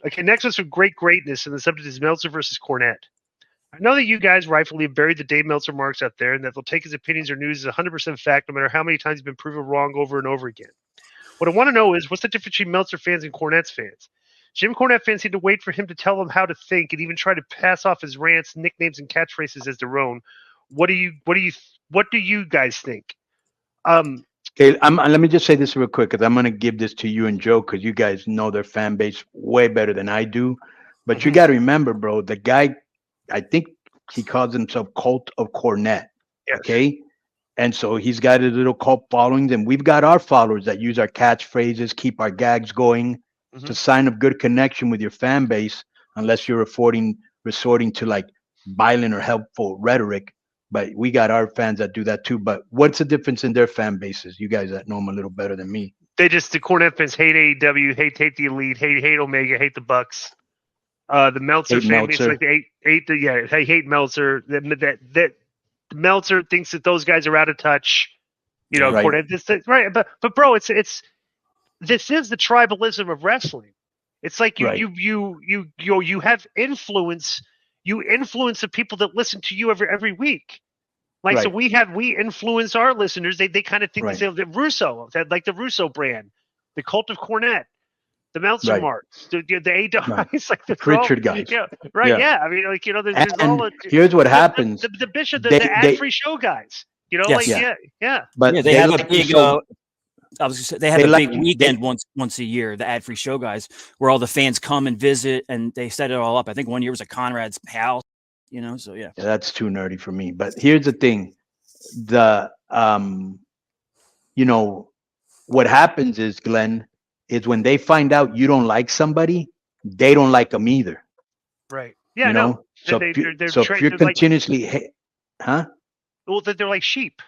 Okay, next one's from Great Greatness, and the subject is Meltzer versus Cornette. I know that you guys rightfully have buried the Dave Meltzer marks out there, and that they'll take his opinions or news as 100% fact, no matter how many times he's been proven wrong over and over again. What I want to know is, what's the difference between Meltzer fans and Cornette's fans? Jim Cornette fans seem to wait for him to tell them how to think, and even try to pass off his rants, nicknames, and catchphrases as their own. What do you guys think? Okay, let me just say this real quick, because I'm going to give this to you and Joe, because you guys know their fan base way better than I do. But you got to remember, bro, the guy, I think he calls himself Cult of Cornette. Yes. Okay. And so he's got a little cult following, and we've got our followers that use our catchphrases, keep our gags going. It's a sign of good connection with your fan base, unless you're resorting to like violent or helpful rhetoric. But we got our fans that do that too. But what's the difference in their fan bases? You guys that know them a little better than me. The Cornette fans hate AEW, hate the Elite, hate Omega, hate the Bucks. The Meltzer fan base, like they hate Meltzer. That Meltzer thinks that those guys are out of touch. You know, right. Cornette, right? But bro, this is the tribalism of wrestling. It's like you have influence. You influence the people that listen to you every week. Like, right. So we influence our listeners. They kind of think the Russo, like the Russo brand, the Cult of Cornette, the Meltzer marks, the AW, it's like the Pritchard guys. Yeah, right. Yeah. I mean, like, you know, there's all here's what happens. The Bishop, the ad-free show guys. You know, But they have a big. I was gonna say, they have a big weekend once a year, the ad-free show guys, where all the fans come and visit, and they set it all up. I think one year was at Conrad's house, you know. So yeah, that's too nerdy for me. But here's the thing: you know, what happens is, Glenn, is when they find out you don't like somebody, they don't like them either. Right. Yeah. You know. So if you're continuously, Well, they're like sheep.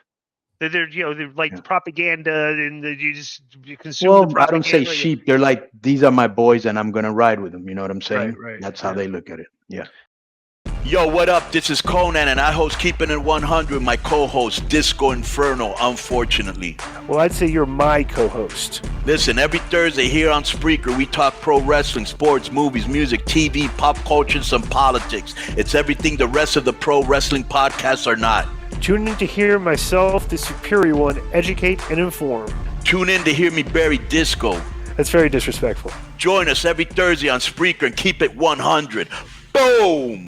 They're like propaganda, and you consume. Well, I don't say sheep. They're like, these are my boys, and I'm gonna ride with them. You know what I'm saying? Right. That's how they look at it. Yeah. Yo, what up? This is Konnan, and I host Keeping It 100. My co-host Disco Inferno. Unfortunately. Well, I'd say you're my co-host. Listen, every Thursday here on Spreaker, we talk pro wrestling, sports, movies, music, TV, pop culture, and some politics. It's everything the rest of the pro wrestling podcasts are not. Tune in to hear myself, the superior one, educate and inform. Tune in to hear me bury Disco. That's very disrespectful. Join us every Thursday on Spreaker and keep it 100. Boom!